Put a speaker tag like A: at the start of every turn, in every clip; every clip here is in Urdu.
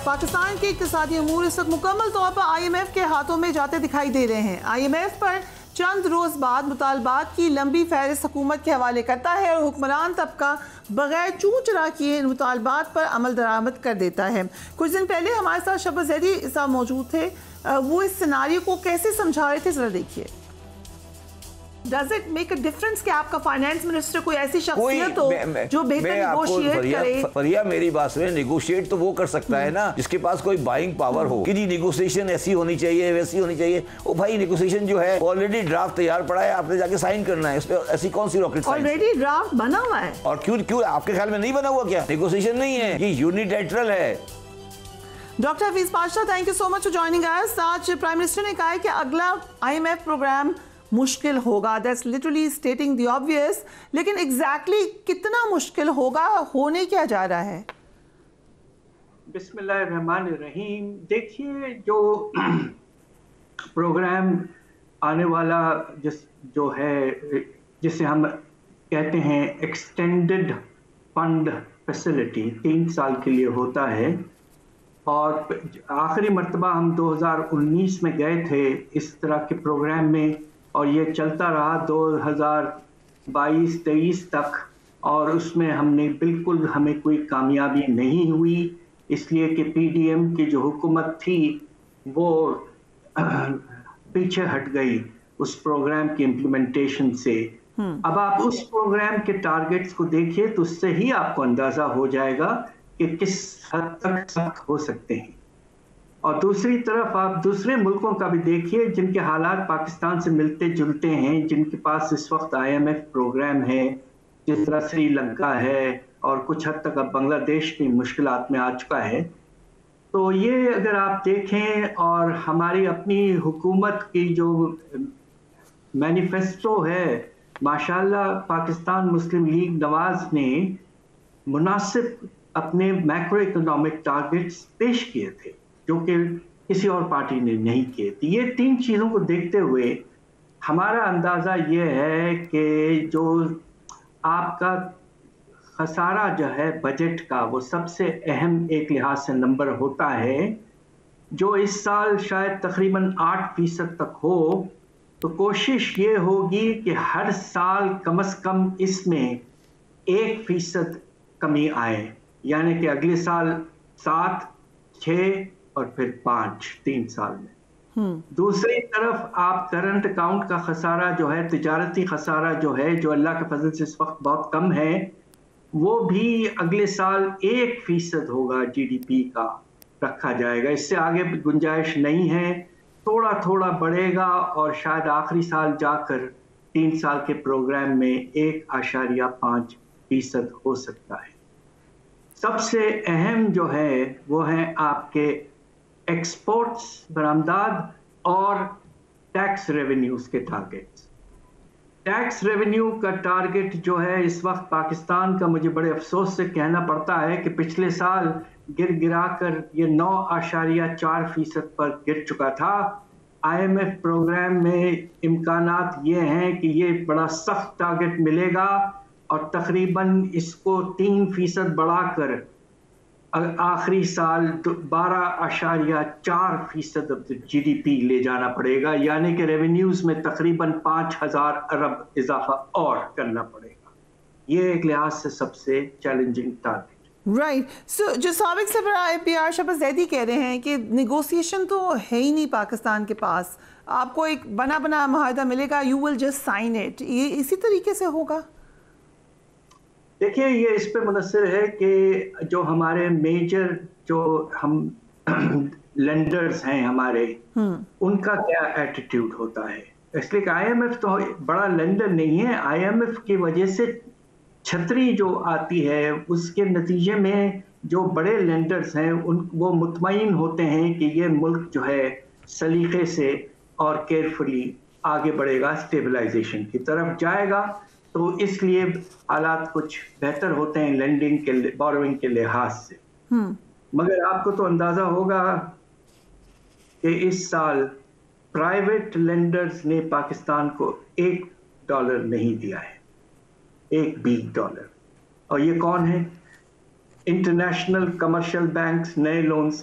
A: پاکستان کے اقتصادی امور اس وقت مکمل طور پر آئی ایم ایف کے ہاتھوں میں جاتے دکھائی دے رہے ہیں۔ آئی ایم ایف پر چند روز بعد مطالبات کی لمبی فہرست حکومت کے حوالے کرتا ہے اور حکمران طبقہ بغیر چوں چرا کیے ان مطالبات پر عمل درآمد کر دیتا ہے۔ کچھ دن پہلے ہمارے ساتھ شبز زیدی صاحب موجود تھے، وہ اس سیناریو کو کیسے سمجھا رہے تھے، ذرا دیکھیے۔ Does it make a difference کہ آپ کا فائنانس منسٹر کوئی ایسی شخصیت ہو جو بہتر نیگوشیٹ کرے؟
B: فریا میری بات سنیں، نیگوشیٹ تو وہ کر سکتا ہے نا جس کے پاس کوئی بائنگ پاور ہو کہ جی نیگوشیشن ایسی ہونی چاہیے ویسی ہونی چاہیے۔ وہ بھائی نیگوشیشن جو ہے آلریڈی ڈرافٹ تیار پڑا ہے، آپ نے جا کے سائن کرنا ہے، اس پہ ایسی کون سی راکٹ سائنس؟
A: آلریڈی ڈرافٹ بنا ہوا ہے۔
B: اور کیوں آپ کے خیال میں نہیں بنا ہوا؟ کیا نیگوشیشن نہیں ہے، یہ یونیلیٹرل ہے۔
A: Doctor Hafeez Pasha, thank you so much for joining us. آج پرائم منسٹر نے کہا ہے کہ اگلا آئی ایم ایف پروگرام مشکل ہوگا، that's literally stating the obvious, لیکن ایگزیکٹلی کتنا مشکل ہوگا، ہونے کیا جا رہا ہے؟
C: بسم اللہ الرحمن الرحیم۔ دیکھیے جو پروگرام آنے والا جو ہے جسے ہم کہتے ہیں ایکسٹینڈڈ فنڈ فیسلٹی، 3 سال کے لیے ہوتا ہے، اور آخری مرتبہ ہم 2019 میں گئے تھے اس طرح کے پروگرام میں، اور یہ چلتا رہا 2022-23 تک، اور اس میں ہمیں کوئی کامیابی نہیں ہوئی، اس لیے کہ پی ڈی ایم کی جو حکومت تھی وہ پیچھے ہٹ گئی اس پروگرام کی امپلیمنٹیشن سے۔ اب آپ اس پروگرام کے ٹارگٹس کو دیکھیے تو اس سے ہی آپ کو اندازہ ہو جائے گا کہ کس حد تک سخت ہو سکتے ہیں۔ اور دوسری طرف آپ دوسرے ملکوں کا بھی دیکھیے جن کے حالات پاکستان سے ملتے جلتے ہیں، جن کے پاس اس وقت آئی ایم ایف پروگرام ہے، جس طرح سری لنکا ہے اور کچھ حد تک اب بنگلہ دیش بھی مشکلات میں آ چکا ہے۔ تو یہ اگر آپ دیکھیں، اور ہماری اپنی حکومت کی جو مینیفیسٹو ہے، ماشاءاللہ پاکستان مسلم لیگ نواز نے مناسب اپنے میکرو اکنامک ٹارگٹس پیش کیے تھے جو کہ کسی اور پارٹی نے نہیں کیے تھے۔ یہ 3 چیزوں کو دیکھتے ہوئے ہمارا اندازہ یہ ہے کہ جو آپ کا خسارہ جو ہے بجٹ کا، وہ سب سے اہم ایک لحاظ سے نمبر ہوتا ہے، جو اس سال شاید تقریباً 8% تک ہو، تو کوشش یہ ہوگی کہ ہر سال کم از کم اس میں 1% کمی آئے، یعنی کہ اگلے سال 7، 6 اور پھر 5، 3 سال میں۔ دوسری طرف آپ کرنٹ اکاؤنٹ کا خسارہ جو ہے، تجارتی خسارہ جو ہے، جو اللہ کے فضل سے اس وقت بہت کم ہے، وہ بھی اگلے سال 1% ہوگا جی ڈی پی کا رکھا جائے گا، اس سے آگے گنجائش نہیں ہے، تھوڑا تھوڑا بڑھے گا، اور شاید آخری سال جا کر 3 سال کے پروگرام میں 1.5% ہو سکتا ہے۔ سب سے اہم جو ہے وہ ہیں آپ کے ایکسپورٹس، برآمدات، اور ٹیکس ریونیوز کے ٹارگٹس۔ ٹیکس ریونیو کا ٹارگٹ جو ہے اس وقت پاکستان کا، مجھے بڑے افسوس سے کہنا پڑتا ہے کہ پچھلے سال گرا کر یہ 9.4% پر گر چکا تھا۔ آئی ایم ایف پروگرام میں امکانات یہ ہیں کہ یہ بڑا سخت ٹارگٹ ملے گا، اور تقریباً اس کو 3% بڑھا کر آخری سال 12.4% جی ڈی پی لے جانا پڑے گا، یعنی کہ ریونیوز میں تقریباً 5,000 ارب اضافہ اور کرنا پڑے گا۔ یہ ایک لحاظ سے سب سے چیلنجنگ ٹارگٹ۔
A: رائٹ، سو جو سابق سربراہ اے پی آر شبز زیدی کہہ رہے ہیں کہ نیگوسیشن تو ہے ہی نہیں پاکستان کے پاس، آپ کو ایک بنا معاہدہ ملے گا، you will just sign it, یہ اسی طریقے سے ہوگا؟
C: دیکھیے یہ اس پہ منحصر ہے کہ جو ہمارے میجر جو ہم لینڈرز ہیں ہمارے، ان کا کیا ایٹیٹیوڈ ہوتا ہے، اس لیے کہ آئی ایم ایف تو بڑا لینڈر نہیں ہے۔ آئی ایم ایف کی وجہ سے چھتری جو آتی ہے، اس کے نتیجے میں جو بڑے لینڈرز ہیں وہ مطمئن ہوتے ہیں کہ یہ ملک جو ہے سلیقے سے اور کیئرفلی آگے بڑھے گا، اسٹیبلائزیشن کی طرف جائے گا، تو اس لیے حالات کچھ بہتر ہوتے ہیں لینڈنگ کے بوروئنگ کے لحاظ سے۔ مگر آپ کو تو اندازہ ہوگا کہ اس سال پرائیویٹ لینڈرز نے پاکستان کو $1 نہیں دیا ہے، $1 اور یہ کون ہے؟ انٹرنیشنل کمرشل بینکس نئے لونز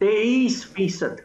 C: 23%,